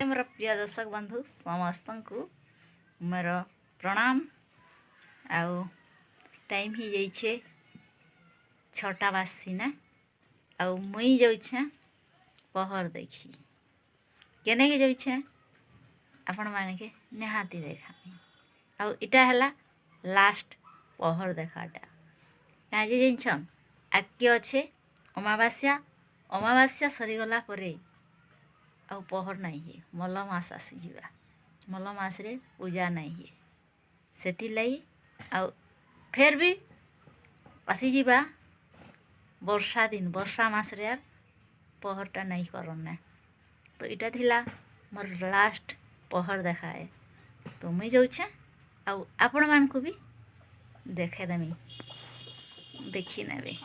मोर प्रिय दर्शक बंधु समस्त को मोर प्रणाम। आउ टाइम ही जाइछे 6टा बासिना। आउ मुई जाउछे पहर देखी केने के जाउछे आपण माने के निहाती देखामी। आउ इटा हला लास्ट पहर देखाटा काजे जिनछन आके अच्छे अमावास्या सरीगला परे आउ पहर नहीं है। मलमास आसीजा मलमास रे पूजा नहीं है सेति लाई आउ फेर भी आसीजा वर्षा दिन वर्षा मास रे यार पहरटा नहीं करना। तो इटा थिला मोर लास्ट पहर देखाए। तो मुई जाउछे आउ आपण मान को भी देखे देमी देखी नेबे।